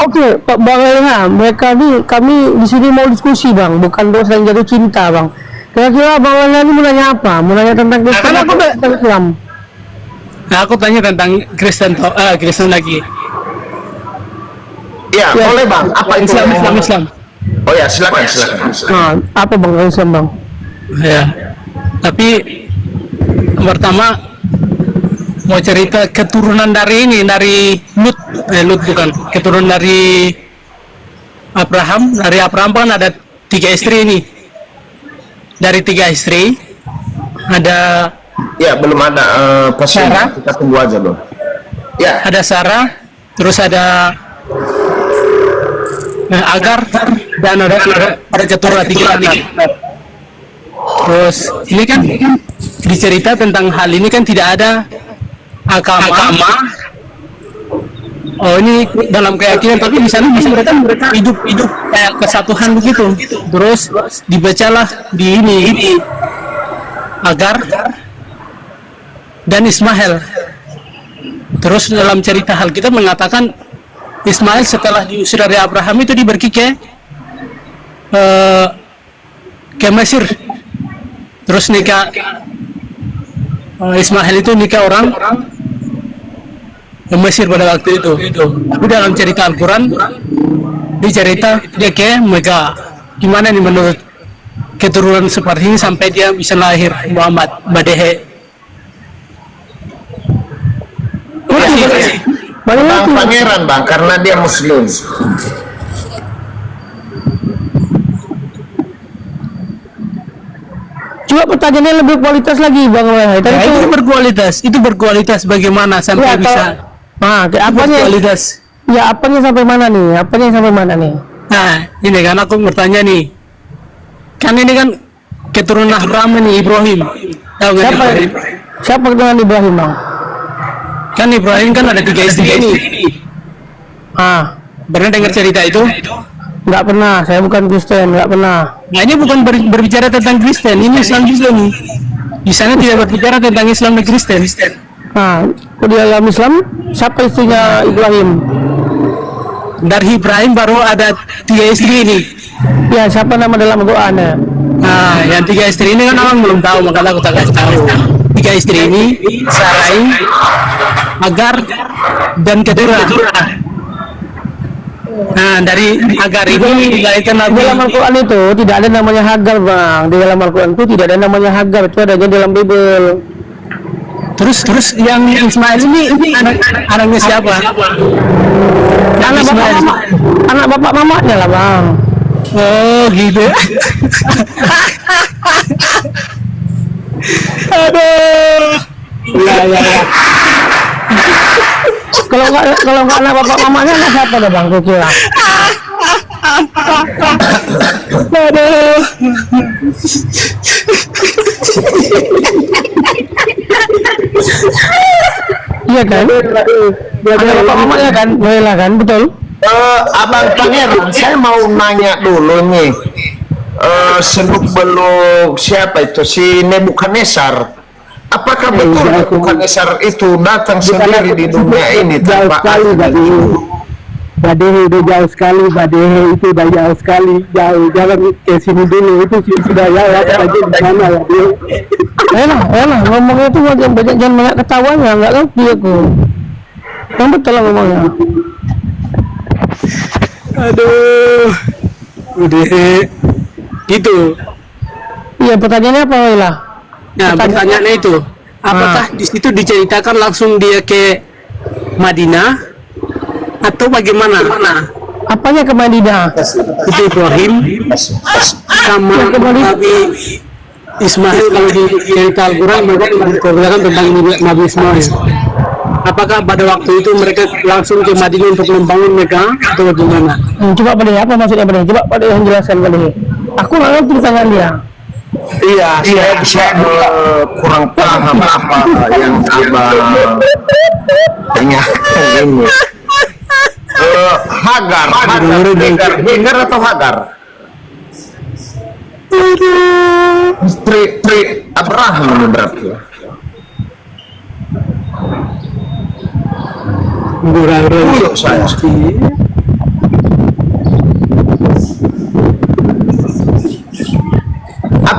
Oke, Pak Bang Elha, mereka nih, kami di sini mau diskusi Bang, bukan dosa yang jatuh cinta Bang. Kira-kira Bang Elha ini mau nanya apa? Mau nanya tentang Kristen Nah, atau tentang Islam? Nah, aku tanya tentang Kristen lagi. Ya, Ya. boleh Bang. Apa itu? Islam. Oh ya, silakan. Nah, apa Bang Islam Bang? Ya. Tapi pertama mau cerita keturunan dari Lut bukan. Keturunan dari Abraham. Dari Abraham kan ada 3 istri ini. Dari 3 istri ada Ya, belum ada posisi. Sarah? Kita tunggu aja dulu. Ya, ada Sarah, terus ada Agar, dan ada keturunan 3 anak. Terus ini kan dicerita tentang hal ini kan tidak ada agama. Oh, ini dalam keyakinan, tapi di sana mereka hidup kayak kesatuan begitu. Terus dibacalah di ini Agar dan Ismail. Terus dalam cerita hal kita mengatakan Ismail setelah diusir dari Abraham itu dia pergi ke Mesir. Terus nikah Ismail itu nikah orang Mesir pada waktu itu. Tapi dalam cerita Al-Quran dicerita dia ke Mekah. Gimana nih menurut keturunan seperti ini sampai dia bisa lahir Muhammad Badehe? Bang Pangeran Bang, karena dia Muslim. Coba pertanyaannya lebih kualitas lagi Bang Elha. Tadi Nah, itu itu berkualitas bagaimana sampai Ya, bisa apanya? berkualitas. Ya, apanya sampai mana nih? Apanya sampai mana nih? Nah, ini kan aku bertanya nih. Kan ini kan keturunan Abraham nih, Ibrahim. Tahu nggak Siapa? Ibrahim? Siapa dengan Ibrahim Bang? Kan Ibrahim kan ada 3 istri ini. Pernah dengar cerita itu? Nggak pernah. Saya bukan Kristen, nggak pernah. Nah, ini bukan berbicara tentang Kristen, ini Islam juga nih. Di sana tidak berbicara tentang Islam dan Kristen. Di dalam Islam, siapa istrinya Ibrahim? Dari Ibrahim baru ada 3 istri ini. Ya, siapa nama dalam Al-Quran? Nah, yang 3 istri ini kan orang belum tahu, makanya aku tak kasih tahu. 3 istri ini, Sarai, Agar, dan Keturah. Nah, dari Agar ini dilahirkan Di Nabi. dalam Al-Quran itu tidak ada namanya Hagar Bang. Di dalam Al-Quran itu tidak ada namanya Hagar. Itu adanya dalam Bible. Terus yang Ismail ini anaknya siapa? Anak bapak mamanya lah Bang. Oh gitu. Aduh. Ya. Kalau nggak anak bapak mamanya, anak siapa dah Bang kira? Aduh. Iya kan? Anak bapak mamanya kan? Noela kan, betul? Abang Pangeran, saya mau nanya dulu nih. Seluk-beluk siapa itu si Nebukadnezar? Apakah betul Nebukadnezar itu datang sendiri di dunia ini jauh tanpa sekali Badehe udah jauh sekali, Badehe itu udah jauh sekali, jangan ke sini dulu, itu sudah jauh aja di sana ya. Elah, ngomongnya itu jangan banyak ketawanya, nggak ngerti aku. Yang betul lah ngomongnya. Aduh. Udah. Gitu. Iya, pertanyaannya apa Noela? Nah, pertanyaannya itu, apakah di situ diceritakan langsung dia ke Madinah atau bagaimana? Apanya ke Madinah? Itu Ibrahim sama Nabi Ismail. Kalau di cerita Al-Quran mereka berkatakan tentang Nabi Ismail. Apakah pada waktu itu mereka langsung ke Madinah untuk membangun Mekah atau bagaimana? Coba pada apa maksudnya pada? Coba pada yang jelaskan pada. Aku nggak ngerti pertanyaan dia. Iya, saya kurang paham apa yang abang tanyakan ini. Hagar atau Hagar? Istri Abraham ini berarti. Burang-burang. Saya.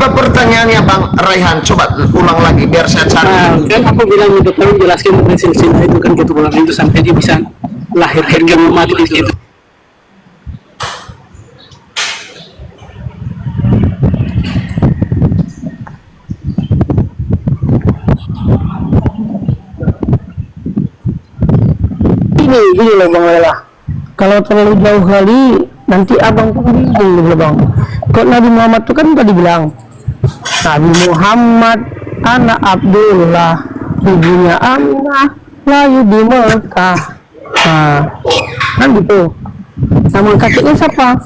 Apa pertanyaannya Bang Raihan? Coba ulang lagi biar saya cari. Kan aku bilang untuk kamu jelaskan tentang silsilah itu kan keturunan itu sampai dia bisa lahirkan umat itu. Gini loh Bang Lela, kalau terlalu jauh kali nanti abang pun bingung gitu Bang. Kok Nabi Muhammad itu kan tadi bilang Nabi Muhammad anak Abdullah, ibunya Aminah, lahir di Mekah. Nah, kan gitu. Nama kakeknya siapa?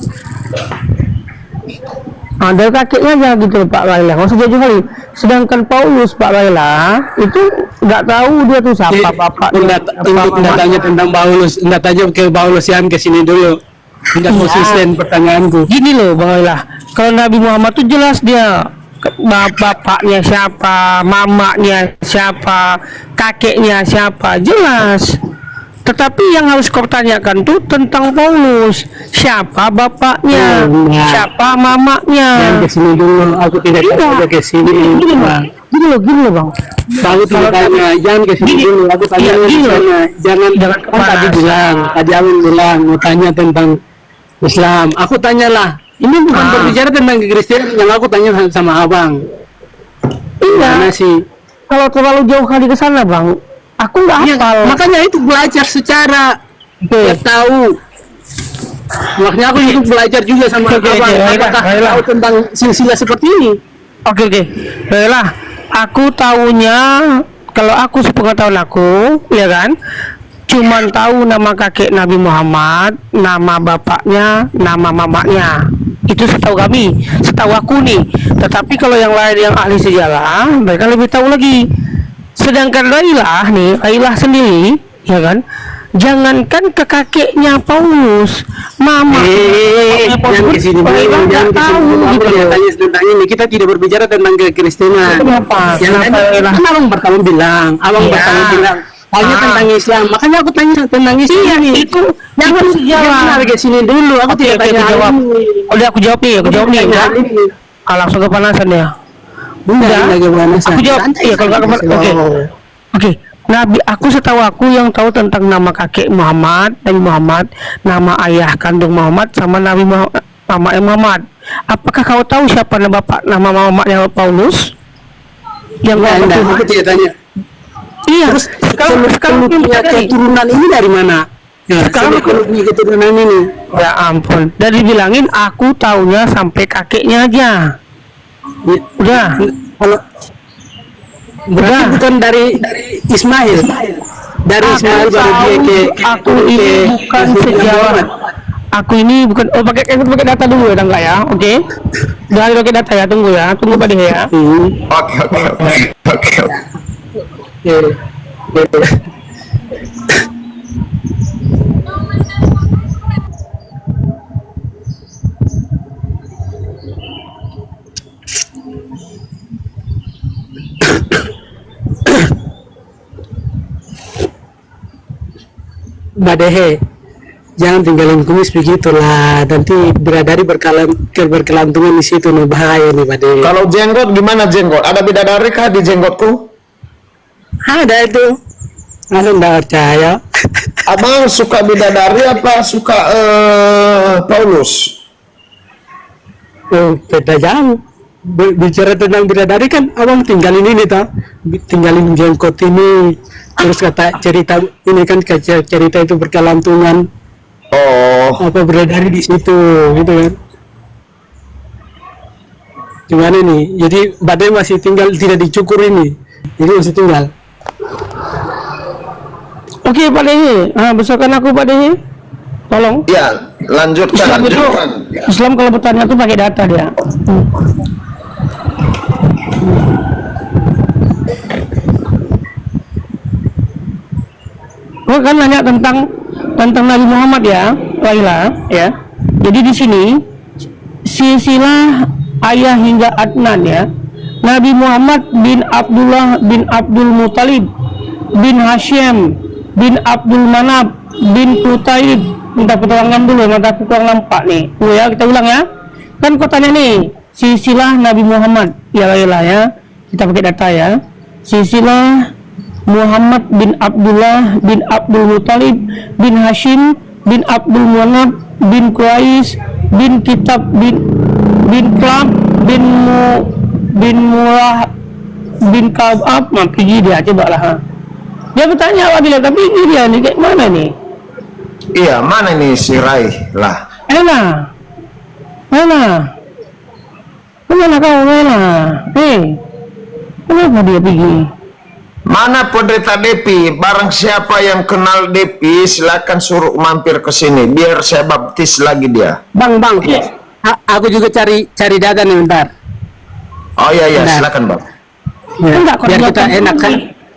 Nah, dari kakeknya aja gitu Pak Laila, nggak usah jauh kali. Sedangkan Paulus Pak Laila itu nggak tahu dia tuh siapa bapaknya. Enggak tanya tentang Paulus, enggak tanya ke Paulus yang ke sini dulu. Enggak konsisten pertanyaanku. Gini loh Bang Laila, kalau Nabi Muhammad tuh jelas dia bapaknya siapa, mamanya siapa, kakeknya siapa, jelas. Tetapi yang harus kau tanyakan tuh tentang Paulus, siapa bapaknya, siapa mamanya. Yang ke sini dulu, aku tidak tahu ke sini. Gini loh Bang. Aku tidak tanya, jangan ke sini dulu, aku tanya di sana. Jangan kan tadi bilang, tadi Amin bilang mau tanya tentang Islam. Aku tanyalah. Ini bukan berbicara tentang kekristenan, yang aku tanya sama abang. Gimana sih? Kalau terlalu jauh kali ke sana Bang, aku nggak hafal. Makanya itu belajar secara biar tahu. Makanya aku itu belajar juga sama abang. Apakah tahu tentang silsilah seperti ini? Oke. Baiklah, aku tahunya kalau aku sepengetahuan aku, ya kan, cuman tahu nama kakek Nabi Muhammad, nama bapaknya, nama mamanya. Itu setahu kami, setahu aku nih. Tetapi kalau yang lain yang ahli sejarah, mereka lebih tahu lagi. Sedangkan Lailah sendiri, ya kan, jangankan ke kakeknya Paulus, mama, jangan kesini dulu, jangan kesini dulu. Aku tanya tentang ini. Kita tidak berbicara tentang kekristenan. Kenapa? Abang pertama bilang, tanya tentang Islam. Makanya aku tanya tentang Islam. Itu jangan ke sini dulu. Aku tidak tanya. Udah aku jawab nih. Langsung kepanasan ya. Aku jawab. Iya, kalau nggak kepanasan. Oke. Nabi, aku setahu aku yang tahu tentang nama kakek Muhammad, Nabi Muhammad, nama ayah kandung Muhammad, sama Nabi Muhammad. Apakah kau tahu siapa nama bapak, nama mamanya Paulus? Yang aku tidak tanya. Iya. Terus sekarang punya keturunan ini dari mana? Sekarang aku punya keturunan ini. Ya ampun. Dan dibilangin aku taunya sampai kakeknya aja. Udah. Kalau bukan dari Ismail. Dari Ismail baru dia ke aku ini bukan sejawat. Aku ini bukan pakai data dulu ya enggak ya? Oke. Jangan pakai data ya, tunggu pada ya. Oke. Badehe, jangan tinggalin kumis begitulah. Nanti bidadari berkelantungan di situ nih, bahaya nih Badehe. Kalau jenggot gimana jenggot? Ada bidadari kah di jenggotku? Ada itu. Aku nggak percaya. Abang suka bidadari apa suka Paulus? Oh, beda jauh. Bicara tentang bidadari kan abang tinggalin ini toh, tinggalin jenggot ini. Terus kata cerita ini kan cerita itu berkelantungan. Oh. Apa bidadari di situ, gitu kan? Gimana nih? Jadi badai masih tinggal, tidak dicukur ini. Jadi masih tinggal. Oke Pak Dehi, besarkan aku Pak Dehi. Tolong. Ya, lanjutkan. Islam kalau bertanya tuh pakai data dia. Gua kan nanya tentang Nabi Muhammad ya, Laila ya. Jadi di sini silsilah ayah hingga Adnan ya. Nabi Muhammad bin Abdullah bin Abdul Muttalib bin Hashim bin Abdul Manab bin Qutaib. Minta keterangan dulu, minta keterangan nampak nih. Ya, kita ulang ya. Kan kau tanya nih, silsilah Nabi Muhammad, ya kita pakai data ya. Silsilah Muhammad bin Abdullah bin Abdul Muttalib bin Hashim bin Abdul Manaf bin Quraisy bin Kitab bin Klab bin Murah bin Ka'ab. Pergi dia, coba lah. Dia bertanya Abdillah, tapi dia nih kayak mana nih? Iya, mana nih si Rai lah? Mana kau? Kenapa dia pergi? Mana pendeta Depi? Barang siapa yang kenal Depi, silakan suruh mampir ke sini, biar saya baptis lagi dia. Bang, aku juga cari data nih bentar. Oh iya, Benar. silakan bang. Ya, Enggak, biar kita kalau enak kan,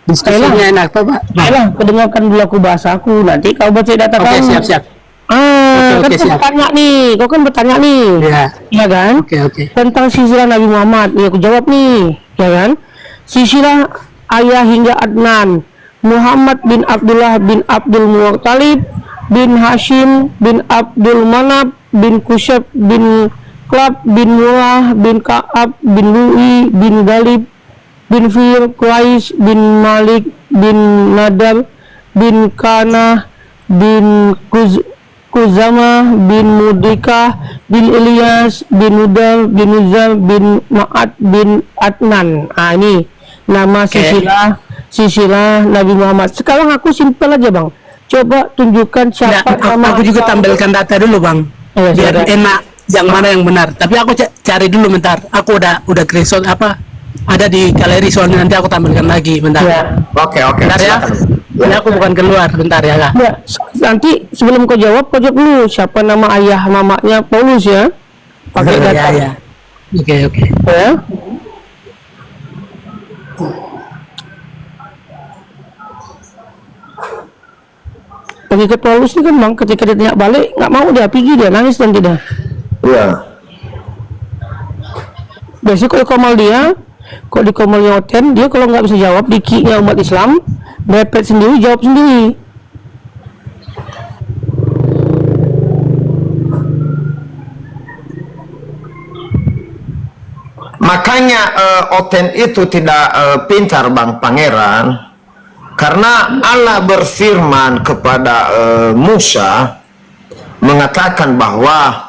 diskusinya enak toh Pak. Baiklah, kedengarkan dulu aku bahasa aku, nanti kau baca data Oke, kamu. siap. Kan Oke, kau siap. bertanya nih, kau kan bertanya nih, Ya, ya kan? oke. Tentang silsilah Nabi Muhammad, nih aku jawab nih, ya kan? Silsilah ayah hingga Adnan, Muhammad bin Abdullah bin Abdul Muttalib bin Hashim bin Abdul Manaf bin Kusyab bin Klab bin Murah bin Ka'ab bin Lu'i bin Galib bin Fir Qais bin Malik bin Nadal bin Kana bin Kuzama bin Mudrikah bin Ilyas bin Udal bin Uzal bin Ma'ad bin Adnan. Ini nama silsilah Nabi Muhammad. Sekarang aku simpel aja bang, coba tunjukkan Nggak, siapa nama aku juga tampilkan data dulu Bang, Iya, biar silakan. enak yang mana yang benar. Tapi aku cari dulu bentar. Aku udah screenshot ada di galeri, soalnya nanti aku tampilkan lagi bentar. Ya. Oke, Bentar ya. silakan. Ini aku bukan keluar, bentar ya Kak. Ya, nanti sebelum kau jawab dulu siapa nama ayah mamanya Paulus ya. Pakai data. Ya. Oke. Ya. Pengikut Paulus ini kan bang, ketika dia tanya balik nggak mau, dia pergi, dia nangis dan tidak. Iya. Biasanya kalau komal dia, kok di komalnya Oten, dia kalau nggak bisa jawab di ki-nya umat Islam, mepet sendiri, jawab sendiri. Makanya Oten itu tidak pintar bang pangeran, karena Allah berfirman kepada Musa mengatakan bahwa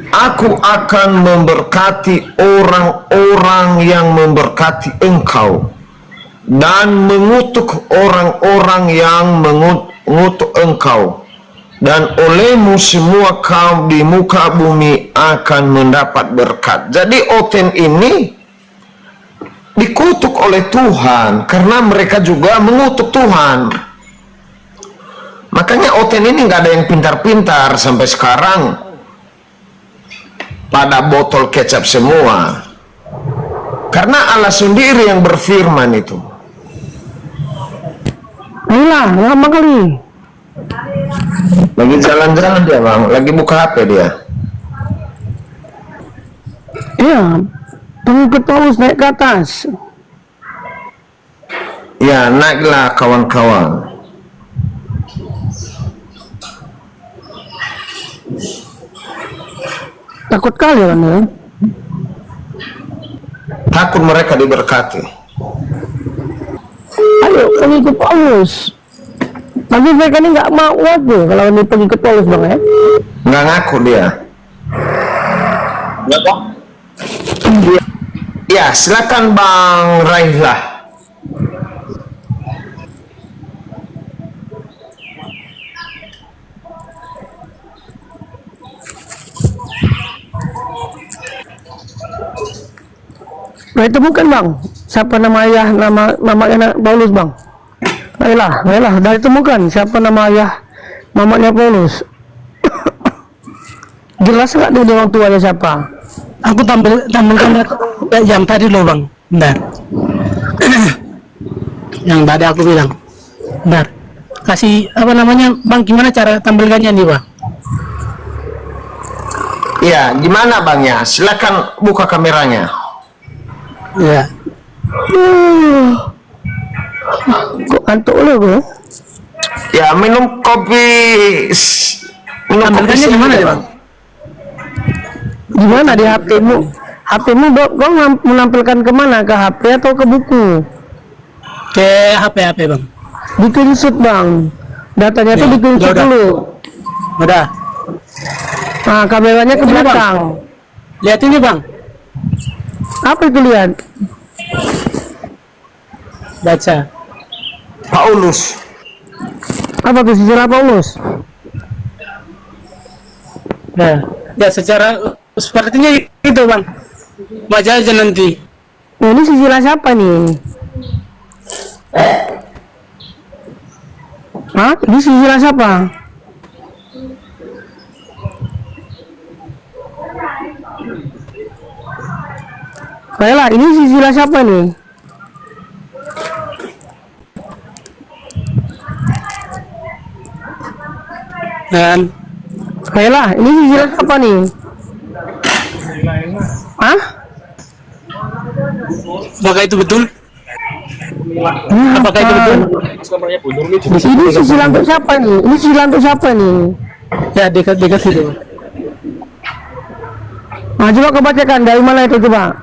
aku akan memberkati orang-orang yang memberkati engkau dan mengutuk orang-orang yang mengutuk engkau, dan olehmu semua kaum di muka bumi akan mendapat berkat. Jadi Oten ini dikutuk oleh Tuhan karena mereka juga mengutuk Tuhan. Makanya Oten ini nggak ada yang pintar-pintar sampai sekarang, pada botol kecap semua, karena Allah sendiri yang berfirman itu. Ayolah, lama kali. Lagi jalan-jalan dia bang, lagi buka HP dia. Iya, pengikut Paulus naik ke atas. Ya, naiklah kawan-kawan. Takut kali kan ya. Takut mereka diberkati. Ayo, pengikut Paulus. Tapi mereka ini nggak mau ngaku kalau ini pengikut Paulus bang ya. Nggak ngaku dia. Ya, silakan Bang Raihlah. Nah, temukan bang, siapa nama ayah, namanya Paulus bang. Baiklah, dari temukan siapa nama ayah mamanya Paulus. Jelas nggak dia orang tuanya siapa? Aku tampilkan yang tadi loh Bang. Bentar. Yang tadi aku bilang. Bentar. Kasih apa namanya Bang, gimana cara tampilkannya nih Bang? Ya, gimana Bang ya? Silakan buka kameranya. Ya. Kok ngantuk lo gue? Ya, minum kopi. Minum kopi Tampilkannya gimana ya Bang? Gimana di HP-mu? HP-mu kau menampilkan kemana? Ke HP atau ke buku? Ke HP bang. Di screenshot bang. Datanya tuh di screenshot udah. dulu. Udah. Nah, kameranya ke Ini, Bang. belakang. Lihat ini bang. Apa itu lihat? Baca. Paulus. Apa tuh sejarah Paulus? Nah, ya secara sepertinya itu bang. Baca aja nanti. Oh, ini sejarah siapa nih? Hah? Ini sejarah siapa? Baiklah, ini sejarah siapa nih? Dan Baiklah, ini sejarah siapa nih? Hah? apakah itu betul? Apakah itu betul? Ini sejarah untuk siapa nih? Ini sejarah untuk siapa nih? Ya dekat itu. Nah, coba kau bacakan dari mana itu coba?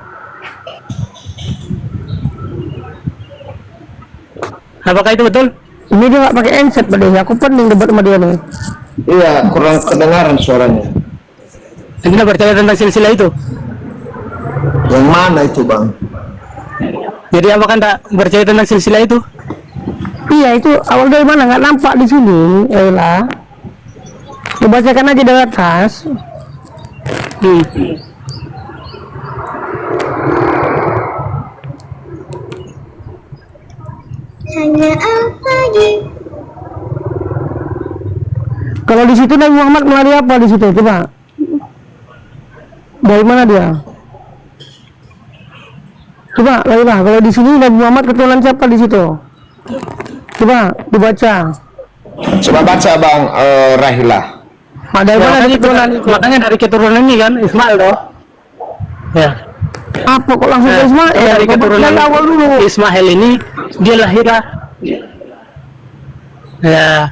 Apakah itu betul? Ini dia nggak pakai handset pada dia. Aku pening debat sama dia nih. Iya, kurang kedengaran suaranya. Anda percaya tentang silsilah itu? Yang mana itu bang? Jadi apakah Anda percaya tentang silsilah itu? Iya, itu awal dari mana? Nggak nampak di sini. Elah. Dibacakan aja dari atas. Hanya apa gitu. Kalau di situ Nabi Muhammad melalui apa di situ? Coba. Dari mana dia? Coba, Lailah. Kalau di sini Nabi Muhammad keturunan siapa di situ? Coba dibaca. Coba baca bang Rahilah. Nah, dari mana Makanya, keturunan? makanya dari keturunan ini kan Ismail toh. Ya. Apa kok langsung ke Ismail? Dari keturunan Dari awal dulu. Ismail ini dia lahir. Ya.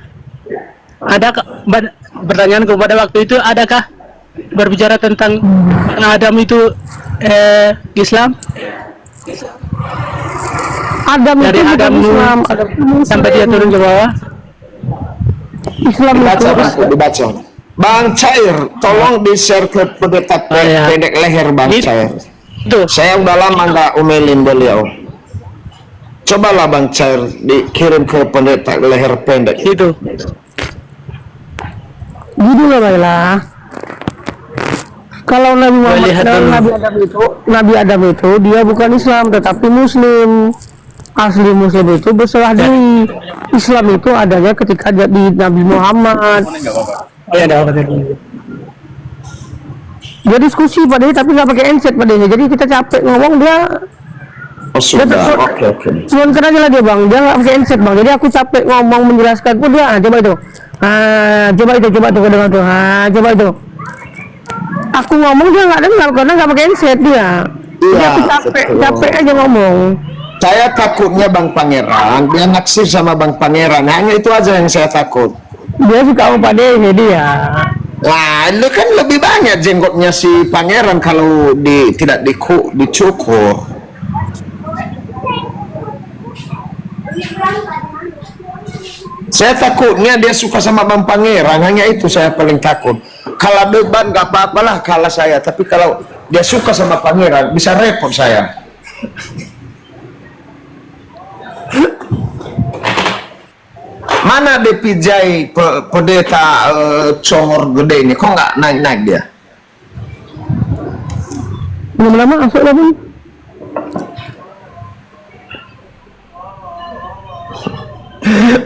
Ada pertanyaan pada waktu itu, adakah berbicara tentang Adam itu Islam? Adam Dari itu bukan Adam Islam. Adam itu Muslim. sampai dia turun ke bawah. Islam Dibaca itu. bang, dibaca. Bang Cair, tolong di share ke pendeta ya. pendek leher bang Itu. Cair. Tuh. Saya udah lama nggak umelin beliau. Cobalah bang Cair dikirim ke pendeta leher pendek. Itu. Gitu lah baiklah. Kalau Nabi Muhammad lihat dan dulu. Nabi Adam itu dia bukan Islam tetapi Muslim. Asli Muslim itu berserah diri. Islam itu adanya ketika jadi Nabi Muhammad. Oh ya, ada apa tadi? Dia diskusi pada dia tapi nggak pakai handset pada dia. Jadi kita capek ngomong dia. Oh sudah, oke. Cuman aja lah dia bang. Dia nggak pakai handset bang. Jadi aku capek ngomong menjelaskan pun dia. Coba itu. Coba tuh kedengar tuh. Coba itu. Aku ngomong dia nggak dengar karena nggak pakai handset dia. Jadi Iya, aku betul. capek aja ngomong. Saya takutnya Bang Pangeran, dia naksir sama Bang Pangeran. Hanya itu aja yang saya takut. Dia suka sama ini dia. Nah, itu kan lebih banyak jenggotnya si Pangeran kalau tidak dicukur. Saya takutnya dia suka sama Bang Pangeran, hanya itu saya paling takut. Kalau debat nggak apa-apalah kalah saya, tapi kalau dia suka sama Pangeran bisa repot saya. Mana Depijai pendeta Congor gede ini, kok nggak naik-naik dia? Belum lama masuk lagi.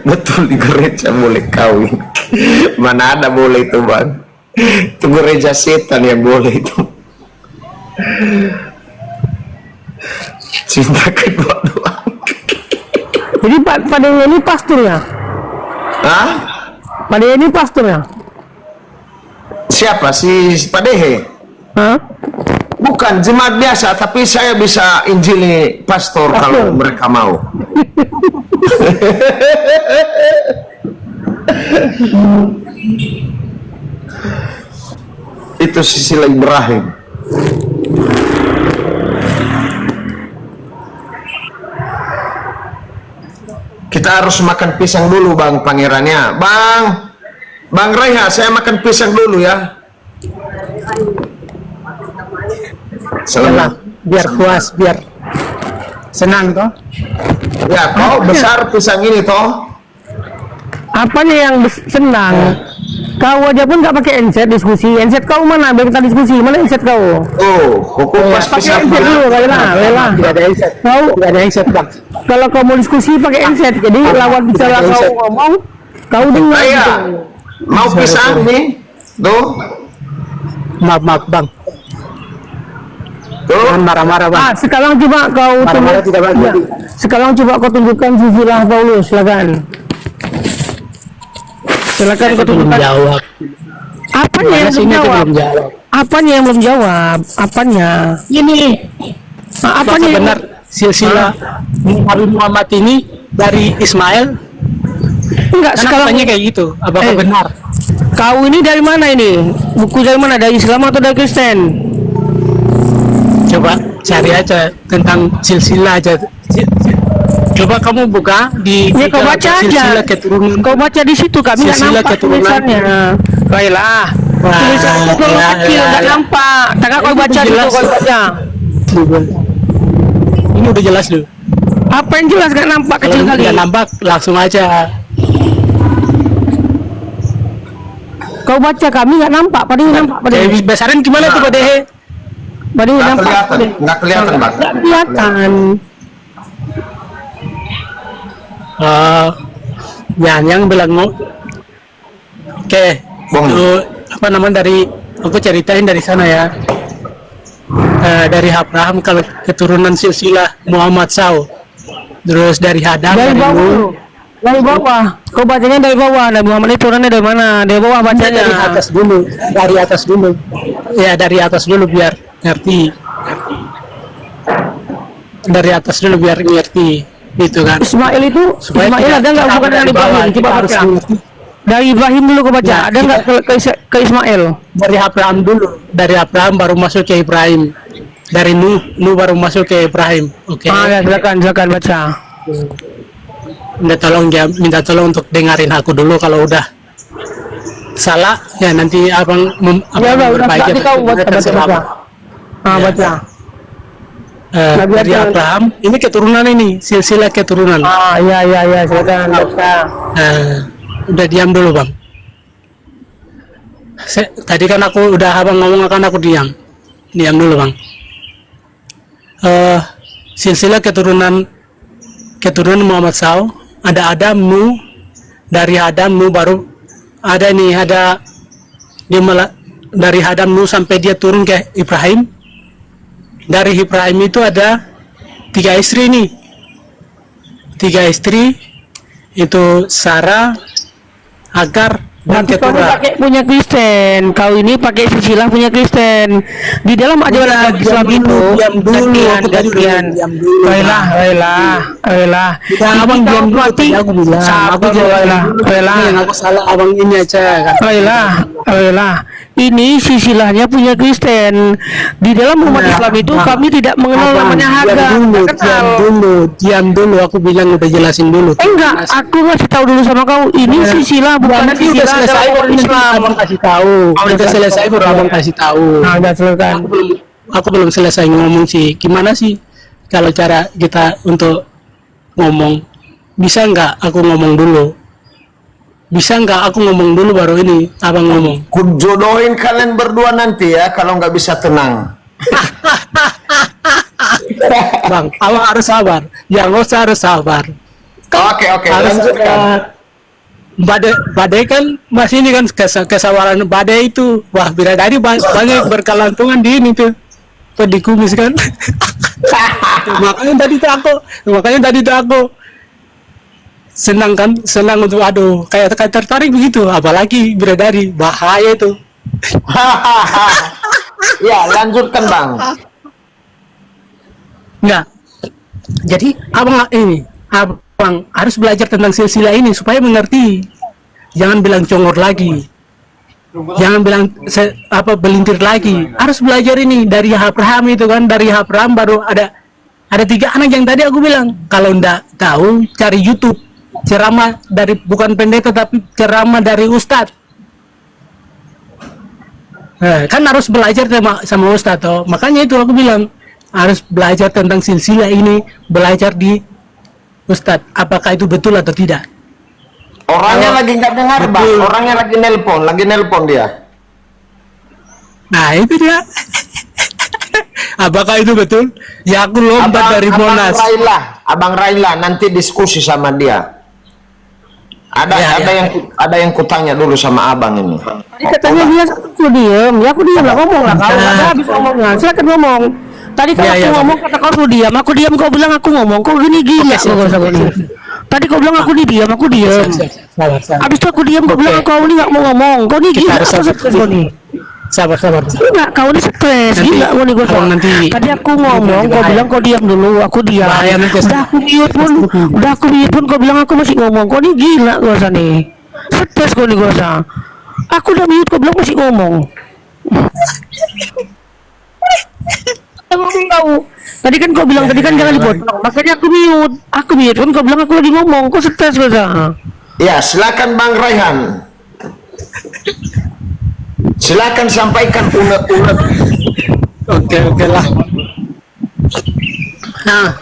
Betul di gereja boleh kawin. Mana ada boleh itu bang? Itu gereja setan yang boleh itu. Cinta kedua doang. Jadi pada ini pasturnya. Hah? Pada ini pasturnya. Siapa si Padehe? Hah? Bukan jemaat biasa, tapi saya bisa injili pastor kalau mereka mau. Itu Sisila Ibrahim. Saya harus makan pisang dulu bang pangerannya. Bang Reha, saya makan pisang dulu ya. Selamat. Biar puas, biar senang toh. Ya, kau besar pisang ini toh. Apanya yang senang? Kau aja pun nggak pakai handset diskusi. Handset kau mana? Biar kita diskusi. Mana handset kau? Oh, kupas Pakai pisang handset dulu, Lela. Tidak ada headset. Kau Tidak ada headset bang. kalau kau mau diskusi pakai handset. Jadi lawan bicara kau ngomong, kau dengar. Saya gitu. mau pisang nih. Tuh, Maaf bang. tuh. Jangan marah-marah bang. Sekarang coba kau Marah-marah tidak bagus. Ya. Sekarang coba kau tunjukkan silsilah Paulus, silakan. Silakan kau tunjukkan. Jawab. Apanya yang belum jawab? Belum jawab. Apanya yang belum jawab? Apanya? Ini. Apanya Apakah yang benar silsilah Nabi Muhammad ini dari Ismail? Enggak, Karena sekarang katanya kayak gitu. Apakah benar? kau ini dari mana ini? Buku dari mana? Dari Islam atau dari Kristen? Coba cari aja tentang silsilah aja. Coba kamu buka di Ya kau baca aja. silsilah keturunan. Kau baca di situ, kami nggak Silsilah nampak keturunan. tulisannya. Baiklah. Tulisannya itu terlalu kecil, nggak nampak. Tak kau baca Itu dulu, jelas. kau baca. Ini udah jelas loh. Apa yang jelas nggak nampak Kalau kecil kali? nggak nampak langsung aja. Kau baca, kami nggak nampak. Padahal nampak, padahal. Kayak besaran gimana tuh Pak Dehe? Padahal Nggak nampak. kelihatan, nggak kelihatan bang. Nggak kelihatan. Yang bilang mau. Oke. Bang. Itu apa namanya dari aku ceritain dari sana ya. Dari Abraham kalau keturunan silsilah Muhammad Saw. Terus dari Adam, Dari dari bawah. Nuh. dulu. Dari bawah. Kau bacanya dari bawah. Nabi Muhammad itu turunnya dari mana? Dari bawah bacanya. Dari atas dulu, dari atas dulu. Ya dari atas dulu biar ngerti. Dari atas dulu biar ngerti, gitu kan. Ismail itu, Supaya Ismail tidak ada nggak terlalu bukan dari dari bawah, Ibrahim? kita Coba harus baca. mengerti. Dari Ibrahim dulu kau baca. Ya, Ada nggak ke Ismail? Dari Abraham dulu, dari Abraham baru masuk ke Ibrahim. Dari Nuh baru masuk ke Ibrahim. Oke. Ya, silakan baca. Minta tolong untuk dengerin aku dulu kalau udah salah ya nanti abang Ya udah memperbaiki nanti kau baca. Baca. Dari Abraham ini keturunan ini silsilah keturunan. Iya, silakan baca. Udah diam dulu bang. Tadi kan aku udah abang ngomong kan aku diam dulu bang. Silsilah keturunan Muhammad Saw ada Adam, Nuh, dari Adam Nuh baru ada nih ada dia dari Adam Nuh sampai dia turun ke Ibrahim. Dari Ibrahim itu ada 3 istri nih, 3 istri itu Sarah, Hagar, dan Kau ini Keturah. pakai punya Kristen. Kau ini pakai silsilah punya Kristen. Di dalam ajaran Islam itu diam dulu, aku tadi udah gantian. diam dulu. Baiklah. Abang diam dulu, tadi aku bilang. Aku Baiklah. yang aku salah abang ini aja kan. Baiklah. Ini silsilahnya punya Kristen. Di dalam umat Islam itu kami tidak mengenal namanya Hagar. Tak kenal. Diam dulu, aku bilang udah jelasin dulu. Enggak, aku ngasih tahu dulu sama kau. Ini silsilah bukan Nanti udah silsilah selesai dalam baru umat Islam. abang kasih tahu. Udah selesai baru abang kasih tahu. Udah selesai. Aku belum selesai ngomong sih. Gimana sih kalau cara kita untuk ngomong? Bisa nggak aku ngomong dulu? Bisa nggak aku ngomong dulu baru ini abang ngomong? Kujodohin kalian berdua nanti ya kalau nggak bisa tenang. Bang, abang harus sabar. Yang harus sabar. Oke, Harus lanjutkan. badai kan masih ini kan kesabaran badai itu wah bidadari banyak berkelantungan di ini tuh di kumis kan. makanya tadi tuh aku senang untuk aduh kayak tertarik begitu apalagi bidadari bahaya itu. Ya, lanjutkan bang. Enggak, jadi abang harus belajar tentang silsilah ini supaya mengerti. Jangan bilang congor lagi, jangan bilang belintir lagi. Harus belajar ini dari Abraham itu kan. Dari Abraham baru ada 3 anak yang tadi aku bilang. Kalau ndak tahu cari YouTube ceramah dari bukan pendeta tapi ceramah dari ustadz. Kan harus belajar sama ustadz toh. Makanya itu aku bilang harus belajar tentang silsilah ini, belajar di ustadz. Apakah itu betul atau tidak? Orangnya lagi nggak dengar bang, Betul. orangnya lagi nelpon dia. Nah itu dia. Apakah itu betul? Ya aku lompat dari Monas. Abang Raila nanti diskusi sama dia. Ada yang kutanya dulu sama abang ini. Tadi katanya dia aku diem, ya aku diem lah, ngomong lah kau, nggak habis ngomongnya, silakan ngomong. Tadi kalau aku ngomong kata kau kau diam, kau bilang aku ngomong, kau gini gila kau ini. Tadi kau bilang aku diam, aku diam. Habis itu aku diam, kau bilang kau ini nggak mau ngomong, kau ini gila, aku stres kau nih. Sabar. Enggak, kau ini stres, gila kau nih gue. Tadi aku ngomong, kau bilang kau diam dulu, aku diam. Udah aku mute pun, kau bilang aku masih ngomong, kau ini gila gue nih. Stres kau nih gue. Aku udah mute, kau bilang masih ngomong. Ngomong kau. Tadi kan kau bilang tadi kan jangan dipotong. Makanya aku mute kan kau bilang aku lagi ngomong. Kau stres gue. Ya, silakan Bang Raihan. Silakan sampaikan unek-unek. Oke lah. Nah,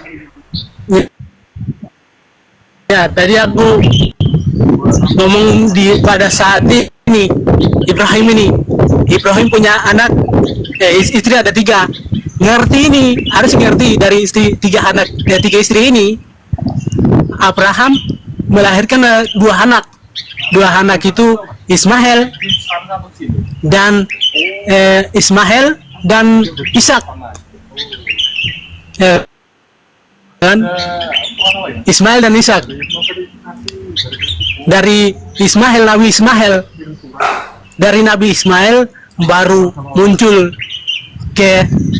ya tadi aku ngomong pada saat ini Ibrahim punya anak, istri ada 3. Ngerti ini, harus ngerti dari istri 3 anak, 3 istri ini. Abraham melahirkan 2 anak. 2 anak itu Ismail dan Ishak. Dan Ismail dan Ishak. Dari Nabi Ismail baru muncul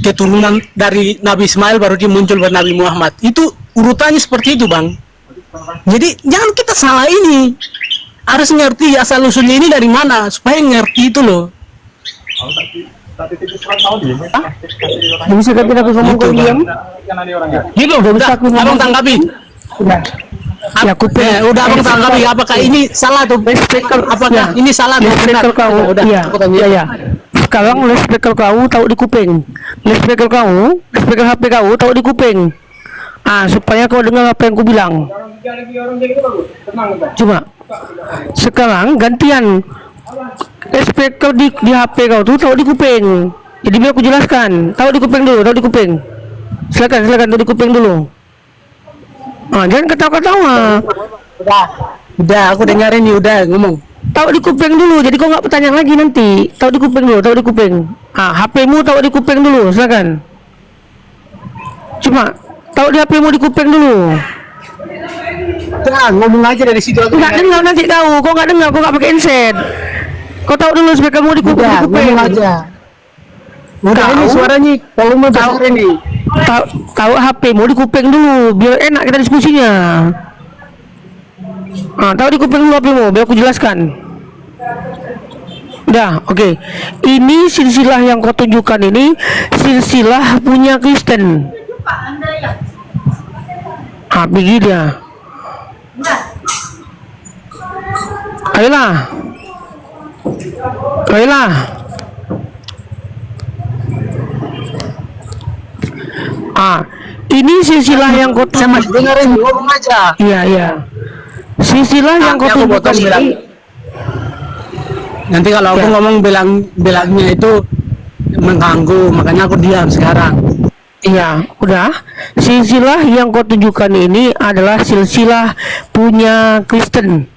keturunan dari Nabi Ismail, baru dia muncul pada Nabi Muhammad. Itu urutannya seperti itu, Bang. Jadi jangan kita salah ini. Harus ngerti asal usulnya ini dari mana supaya ngerti itu loh. Bisa kan kita ngomong kau diam? Gitu, abang tanggapi. Ya aku udah abang tanggapi. Apakah ini salah tuh? Apakah ini salah atau benar? Kau, iya. Sekarang speaker kau tahu di kuping. Speaker HP kau tahu di kuping. Supaya kau dengar apa yang ku bilang. Cuma sekarang gantian speaker di HP kau tuh tahu di kuping. Jadi biar aku jelaskan. Tahu di kuping dulu, tahu di kuping. Silakan tahu di kuping dulu. Jangan ketawa-ketawa. Udah aku dengerin nih, udah ngomong. Tahu di kuping dulu, jadi kau nggak bertanya lagi nanti. Tahu di kuping dulu, tahu di kuping. HP-mu tahu di kuping dulu, silakan. Cuma tahu di HP-mu di kuping dulu. Ngomong aja dari situ. Nggak dengar nanti kau nggak dengar, kau nggak pakai headset. Kau tahu dulu speakermu di kuping. Ngomong aja. Udah ini suaranya, kalau mau besar ini. Tahu HP-mu di kuping dulu, biar enak kita diskusinya. Tahu di kuping dulu HP-mu, biar aku jelaskan. Udah, oke. Ini silsilah yang kau tunjukkan ini silsilah punya Kristen. Begini dia. Ayolah. Ini silsilah yang kau dengerin, ngomong aja. Iya. Silsilah yang kau tunjukkan ini. Nanti kalau aku ngomong bilangnya itu mengganggu, makanya aku diam sekarang. Iya, udah. Silsilah yang kau tunjukkan ini adalah silsilah punya Kristen,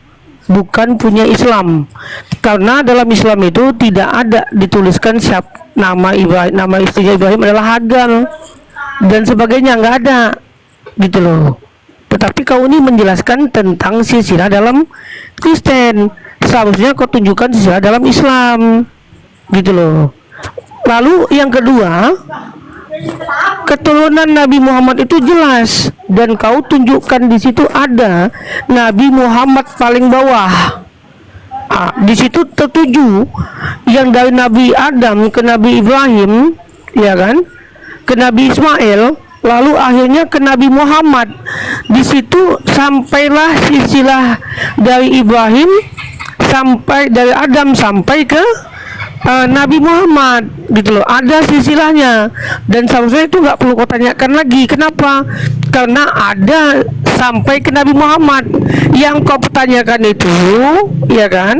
bukan punya Islam. Karena dalam Islam itu tidak ada dituliskan nama Ibrahim, nama istrinya Ibrahim adalah Hagar dan sebagainya, nggak ada, gitu loh. Tetapi kau ini menjelaskan tentang silsilah dalam Kristen. Seharusnya kau tunjukkan silsilah dalam Islam, gitu loh. Lalu yang kedua, keturunan Nabi Muhammad itu jelas, dan kau tunjukkan di situ ada Nabi Muhammad paling bawah. Di situ tertuju yang dari Nabi Adam ke Nabi Ibrahim, ya kan, ke Nabi Ismail, lalu akhirnya ke Nabi Muhammad. Di situ sampailah silsilah dari Ibrahim sampai dari Adam sampai ke Nabi Muhammad gitu loh, ada silsilahnya. Dan seharusnya itu nggak perlu kau tanyakan lagi. Kenapa? Karena ada sampai ke Nabi Muhammad. Yang kau pertanyakan itu, ya kan,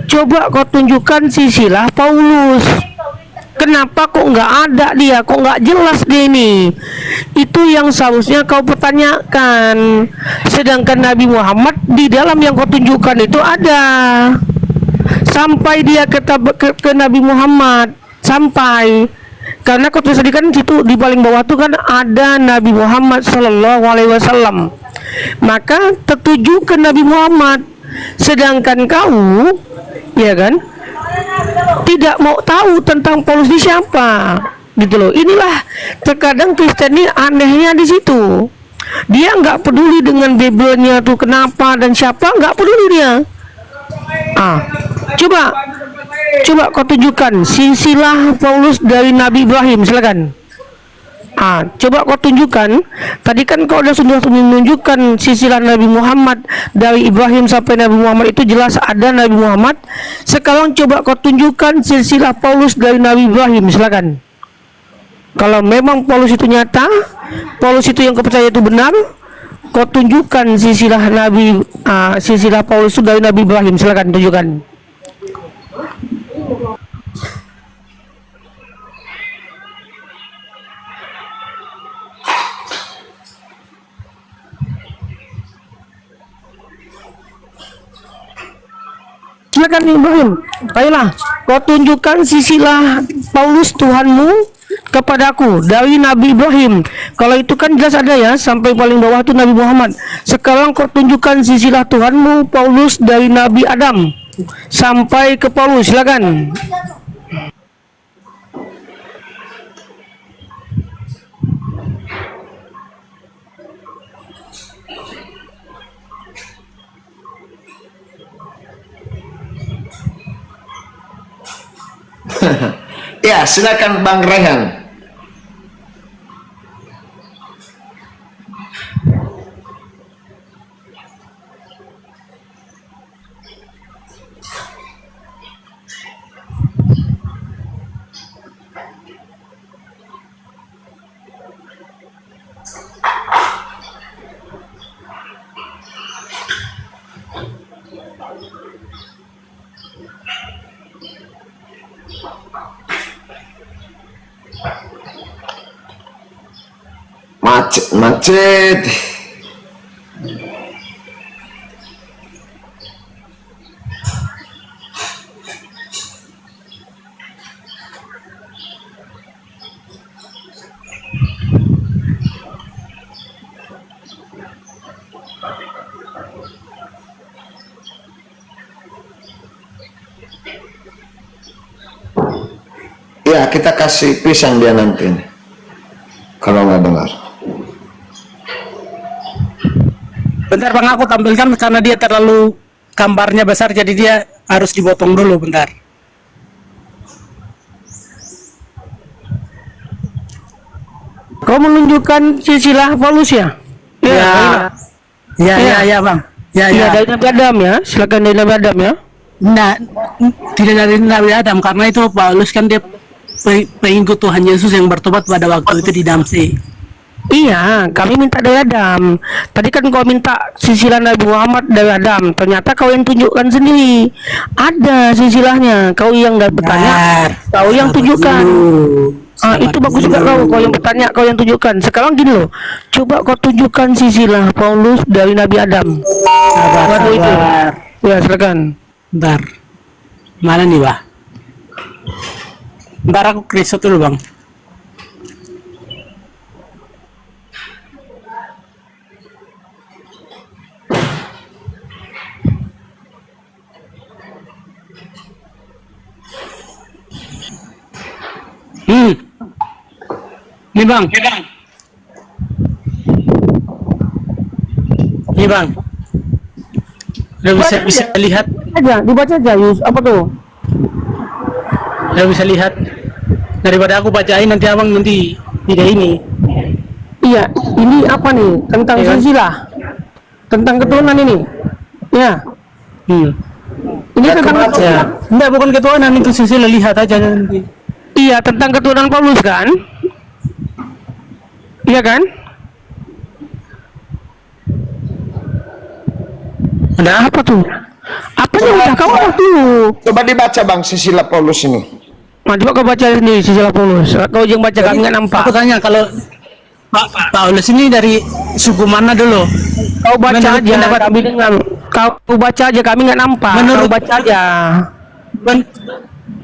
coba kau tunjukkan silsilah Paulus. Kenapa kok nggak ada dia, kok nggak jelas dia ini? Itu yang seharusnya kau pertanyakan. Sedangkan Nabi Muhammad di dalam yang kau tunjukkan itu ada. Sampai dia ke Nabi Muhammad, sampai, karena kau tulis tadi kan situ di paling bawah tuh kan ada Nabi Muhammad Sallallahu Alaihi Wasallam, maka tertuju ke Nabi Muhammad. Sedangkan kau, ya kan, tidak mau tahu tentang Paulus ini siapa, gitu loh. Inilah terkadang Kristen ini anehnya di situ. Dia nggak peduli dengan Biblenya tuh kenapa dan siapa, nggak peduli dia. Coba kau tunjukkan silsilah Paulus dari Nabi Ibrahim, silakan. Coba kau tunjukkan. Tadi kan kau sudah menunjukkan silsilah Nabi Muhammad dari Ibrahim sampai Nabi Muhammad, itu jelas ada Nabi Muhammad. Sekarang coba kau tunjukkan silsilah Paulus dari Nabi Ibrahim, silakan. Kalau memang Paulus itu nyata, Paulus itu yang kau percaya itu benar, kau tunjukkan silsilah Nabi, silsilah Paulus itu dari Nabi Ibrahim, silakan tunjukkan. Silakan Ibrahim, baiklah, kau tunjukkan silsilah Paulus Tuhanmu kepadaku dari Nabi Ibrahim. Kalau itu kan jelas ada ya, sampai paling bawah itu Nabi Muhammad. Sekarang kau tunjukkan silsilah Tuhanmu Paulus dari Nabi Adam sampai ke Paulus, silakan. Ya, silakan Bang Rehan. Macet. Ya, kita kasih pisang dia nanti nih, kalau nggak dengar. Bentar Bang, aku tampilkan karena dia terlalu gambarnya besar, jadi dia harus dipotong dulu bentar. Kau menunjukkan silsilah Paulus ya? Ya Bang. Ya. Dari Nabi Adam ya, silakan dari Nabi Adam ya. Nah, tidak dari Nabi Adam, karena itu Paulus kan dia pengikut Tuhan Yesus yang bertobat pada waktu itu di Damsyik. Iya, kami minta dari Adam. Tadi kan kau minta silsilah Nabi Muhammad dari Adam. Ternyata kau yang tunjukkan sendiri. Ada silsilahnya. Kau yang nggak bertanya, kau yang tunjukkan. Itu bagus juga kau yang bertanya, kau yang tunjukkan. Sekarang gini loh, coba kau tunjukkan silsilah Paulus dari Nabi Adam. Sabar. Ya, silakan. Bentar. Mana nih, Bah? Bentar aku screenshot dulu, Bang. Nih Bang. Nih Bang. Udah bisa lihat. Dibaca aja, Yus. Apa tuh? Udah bisa lihat. Daripada aku bacain nanti abang nanti tidak ini. Iya, ini apa nih? Tentang Iya kan? silsilah. Tentang keturunan ini. Ya. Ini Ya, tentang kebaca. keturunan. Enggak, bukan ketuanan itu silsilah, lihat aja nanti. Iya, tentang keturunan Paulus kan? Iya kan? Ada Apa tuh? Apanya udah kau awas dulu. Coba dibaca Bang silsilah Paulus ini. Nah, coba kau baca sendiri silsilah Paulus. Kau yang baca kami nggak nampak. Aku tanya kalau Pak Paulus ini dari suku mana dulu? Kau baca Menurut aja. pendapat- Kami dengar. Kau baca aja. Kami nggak nampak. Menurut- Kau baca aja.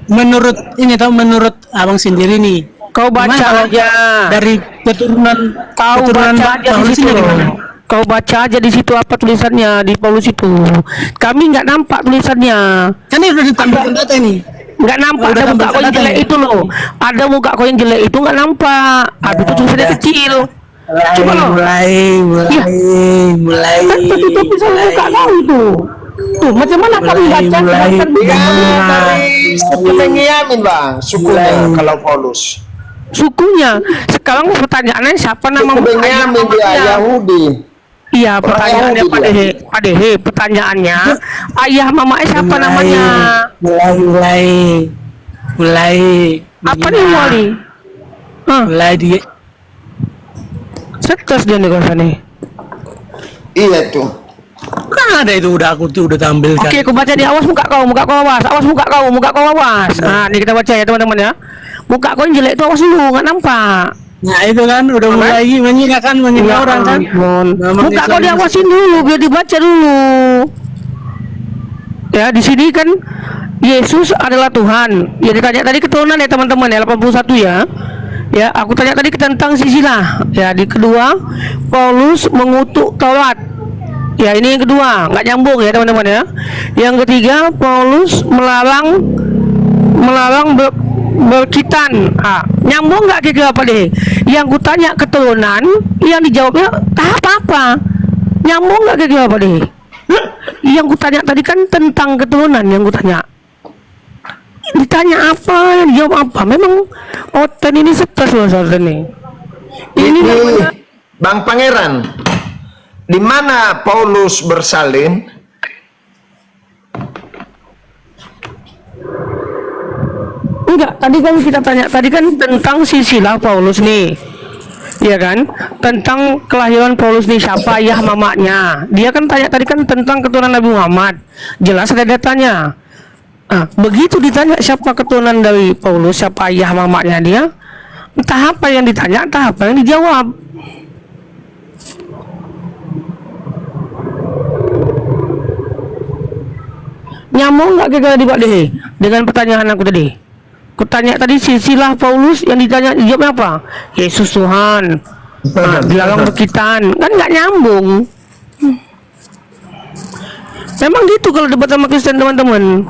Menurut ini tahu, menurut abang sendiri nih. Kau baca Gimana kalau aja. dari keturunan Kau keturunan baca aja di Paulus situ. ini dari mana? Kau baca aja di situ apa tulisannya di Paulus itu. Kami nggak nampak tulisannya. Kan ini udah ditampilkan data ini. Nggak nampak. Udah Ada muka tambah kau yang tanda jelek ya? itu loh. Ada muka kau yang jelek itu nggak nampak. Habis itu tulisannya kecil. Coba loh. Iya. mulai. Kan tertutup bisa muka kau itu. Tuh macam mana kau baca sedangkan Ya, dia dari suku Benyamin Bang, sukunya kalau Paulus. sukunya. Sekarang pertanyaannya siapa nama Suku Benyamin dia mamanya? Yahudi. Iya, Orang pertanyaannya Yahudi Pak dia. Dehe. Pak Dehe, pertanyaannya ayah mamanya siapa namanya? mulai. Apa nih Wali? Hah, Mulai dia. setes dia nih kau nih. Iya tuh. Kan ada itu udah aku tuh udah tampilkan. Oke, aku baca di awas muka kau awas, muka kau awas. Nah, ini kita baca ya teman-teman ya. Muka kau yang jelek itu awas dulu, nggak nampak. Nah itu kan udah mulai menghina Ya orang kan. ampun. Memang Muka Islam kau itu- diawasin dulu, biar dibaca dulu. Ya, di sini kan Yesus adalah Tuhan. Ya ditanya tadi keturunan ya teman-teman ya 81 ya. Ya, aku tanya tadi tentang silsilah. Ya, di kedua Paulus mengutuk Taurat. Ya, ini yang kedua, nggak nyambung ya teman-teman ya. Yang ketiga Paulus melarang berkitan. Nyambung nggak kira apa deh? Yang kutanya keturunan, yang dijawabnya tahap apa? Nyambung nggak kira apa deh? Yang kutanya tadi kan tentang keturunan yang kutanya. Ditanya apa, yang dijawab apa? Memang Oten ini stres loh saudara nih. Ini namanya Bang Pangeran, di mana Paulus bersalin? enggak, tadi kan kita tanya tadi kan tentang silsilah Paulus nih. Iya kan? Tentang kelahiran Paulus nih, siapa ayah mamanya. Dia kan tanya tadi kan tentang keturunan Nabi Muhammad. Jelas ada datanya. Begitu ditanya siapa keturunan dari Paulus, siapa ayah mamanya dia, entah apa yang ditanya, entah apa yang dijawab. Nyambung nggak kira-kira di Pak Dehe dengan pertanyaan aku tadi? Kutanya tadi silsilah Paulus yang ditanya dijawabnya apa? Yesus Tuhan. Dilarang berkitan, kan nggak nyambung. Memang gitu kalau debat sama Kristen teman-teman.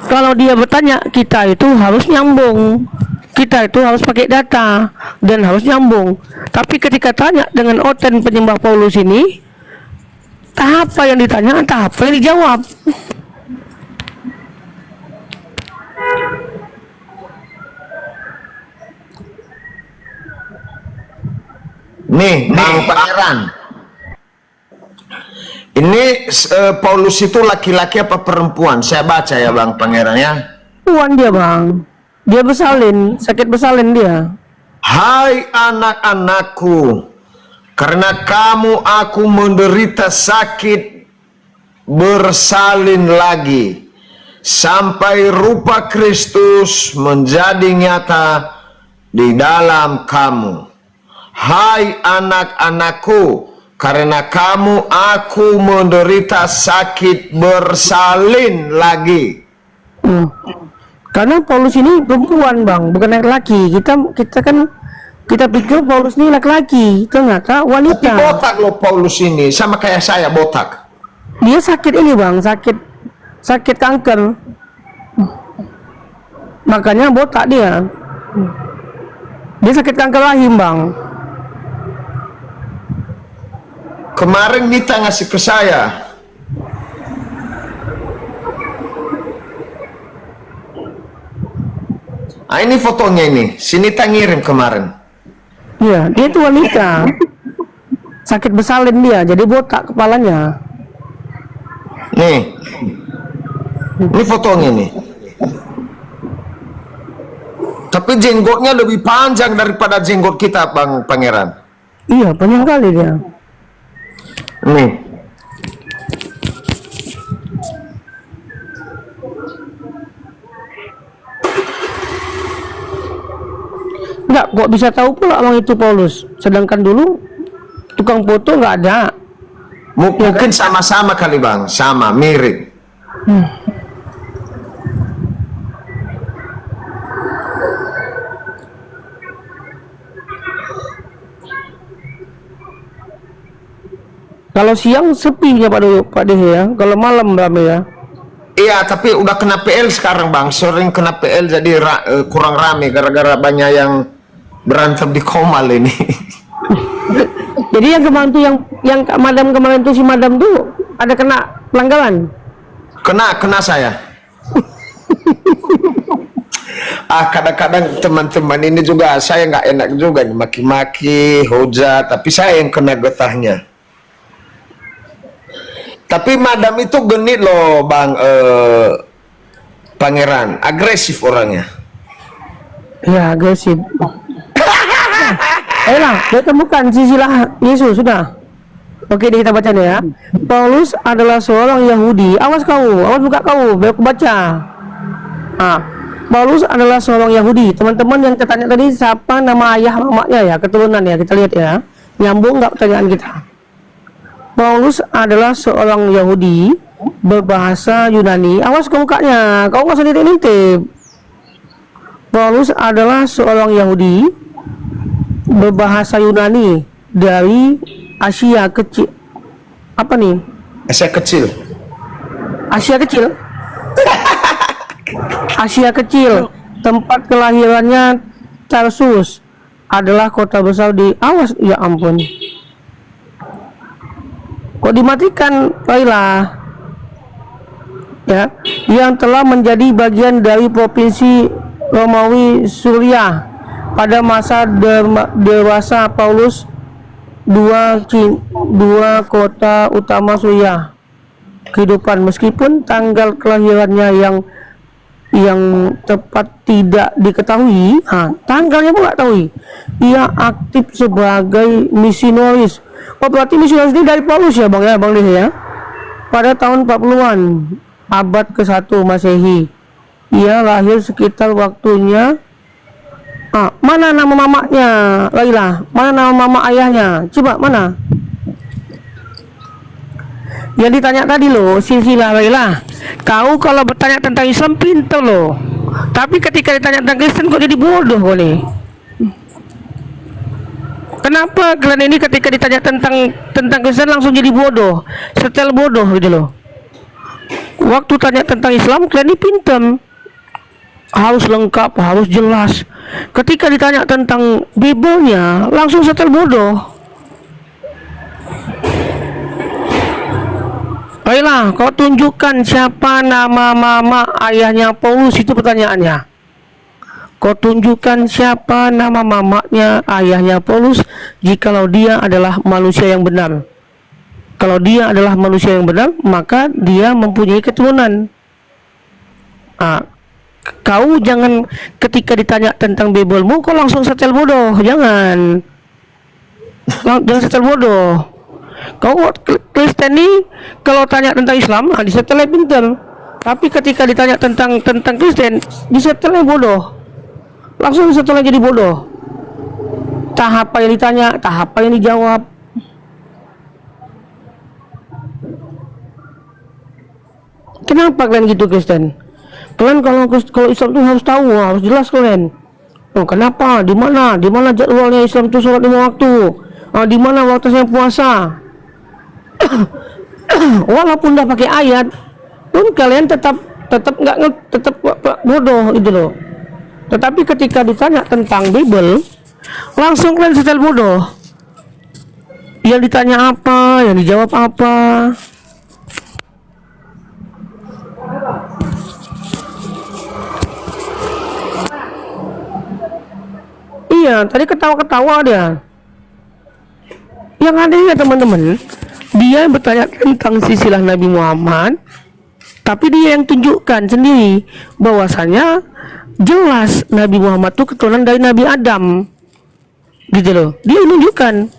Kalau dia bertanya, kita itu harus nyambung. Kita itu harus pakai data dan harus nyambung. Tapi ketika tanya dengan Oten penyembah Paulus ini, entah apa yang ditanya, entah apa yang dijawab. Nih, Bang Pangeran. Ini Paulus itu laki-laki apa perempuan? Saya baca ya Bang Pangeran ya. Puan dia bang, dia bersalin, sakit bersalin dia. Hai anak-anakku, karena kamu aku menderita sakit bersalin lagi, sampai rupa Kristus menjadi nyata di dalam kamu. Hai anak-anakku, karena kamu aku menderita sakit bersalin lagi. Karena Paulus ini perempuan bang, bukan laki-laki. Kita pikir Paulus ini laki-laki, ternyata Tapi wanita. botak loh Paulus ini, sama kayak saya botak. Dia sakit ini bang, sakit kanker. Makanya botak dia. Dia sakit kanker rahim bang. Kemarin Nita ngasih ke saya. Ini fotonya ini. Si Nita ngirim kemarin. Iya, dia itu wanita. sakit bersalin dia, jadi botak kepalanya. Nih, ini fotonya nih. Tapi jenggotnya lebih panjang daripada jenggot kita, Bang Pangeran. Iya, panjang kali dia. Nih. Enggak, kok bisa tahu pula abang itu Paulus? Sedangkan dulu tukang foto nggak ada. Mungkin sama-sama kali, Bang, sama, mirip. Kalau siang sepi ya Pak Dehe ya. Kalau malam ramai ya. Iya, tapi udah kena PL sekarang, Bang. Sering kena PL jadi kurang rame gara-gara banyak yang berantem di Komal ini. Jadi yang kemarin tuh yang Kak Madam kemarin tuh si Madam tuh ada kena pelanggaran. Kena saya. Kadang-kadang teman-teman ini juga saya nggak enak juga nih, maki-maki, hujat, tapi saya yang kena getahnya. Tapi Madam itu genit loh, Bang Pangeran, agresif orangnya. Ya agresif. Ayolah, dia temukan sisilah Yesus sudah. Oke, kita baca nih ya. Paulus adalah seorang Yahudi. Awas buka kau, biar aku baca. Paulus adalah seorang Yahudi. Teman-teman yang ketanya tadi siapa nama ayah mamanya ya, keturunan ya, kita lihat ya. Nyambung nggak pertanyaan kita? Paulus adalah seorang Yahudi berbahasa Yunani. Awas kau mukanya, kau nggak usah nitip-nitip. Paulus adalah seorang Yahudi berbahasa Yunani dari Asia kecil. Apa nih? Asia kecil. Asia kecil. Asia kecil. Tempat kelahirannya Tarsus adalah kota besar di awas ya ampun. Kok dimatikan, baiklah. Ya, yang telah menjadi bagian dari provinsi Romawi Suriah pada masa dewasa Paulus dua kota utama Suriah kehidupan, meskipun tanggal kelahirannya yang tepat tidak diketahui. Tanggalnya pun nggak tahu. Ia aktif sebagai misionaris. Oh, berarti misionaris ini dari Paulus ya Bang Dehe ya. Pada tahun 40-an abad ke-1 Masehi. Ia lahir sekitar waktunya. Mana nama mamanya Laila? Mana nama mama ayahnya? Coba mana? Yang ditanya tadi loh, silsilah Laila. Kau kalau bertanya tentang Islam pintar loh. Tapi ketika ditanya tentang Kristen kok jadi bodoh kau nih. Kenapa kalian ini ketika ditanya tentang Kristen langsung jadi bodoh, setel bodoh gitu loh. Waktu tanya tentang Islam kalian ini pintar, harus lengkap, harus jelas. Ketika ditanya tentang Biblenya langsung setel bodoh. Baiklah, kau tunjukkan siapa nama mama ayahnya Paulus, itu pertanyaannya. Kau tunjukkan siapa nama mamanya ayahnya Paulus jikalau dia adalah manusia yang benar. Kalau dia adalah manusia yang benar, maka dia mempunyai keturunan. Kau jangan ketika ditanya tentang Biblemu kau langsung setel bodoh, jangan setel bodoh. Kau Kristen nih kalau tanya tentang Islam disetelnya pintar, tapi ketika ditanya tentang Kristen disetelnya bodoh, langsung setelnya jadi bodoh. Tahap apa yang ditanya, tahap apa yang dijawab. Kenapa kalian gitu Kristen? Kalian kalau Islam tuh harus tahu, harus jelas kalian. Kenapa? Di mana jadwalnya Islam itu sholat 5 waktu? Di mana waktunya puasa? Walaupun udah pakai ayat, pun kalian tetap bodoh gitu loh. Tetapi ketika ditanya tentang Bible, langsung kalian setel bodoh. Yang ditanya apa, yang dijawab apa. Iya, tadi ketawa-ketawa dia. Yang anehnya teman-teman, dia yang bertanya tentang silsilah Nabi Muhammad, tapi dia yang tunjukkan sendiri bahwasanya jelas Nabi Muhammad itu keturunan dari Nabi Adam, gitu loh. Dia menunjukkan.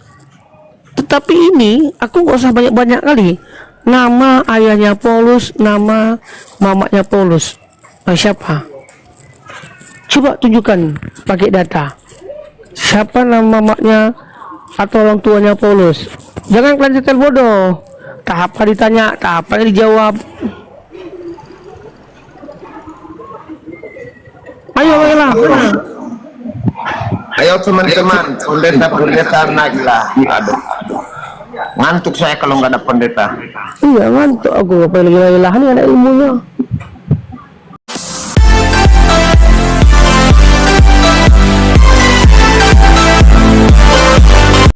Tetapi ini aku nggak usah banyak-banyak kali. Nama ayahnya Paulus, nama mamanya Paulus. Nah, siapa? Coba tunjukkan pakai data. Siapa nama mamanya atau orang tuanya Paulus? Jangan kalian setel bodoh. Tak apa ditanya, tak apa dijawab. Ayo, ayolah. Ayo teman-teman, pendeta naiklah. Aduh, ngantuk saya kalau nggak ada pendeta. Iya ngantuk aku, apa lagi lahan ada ilmunya.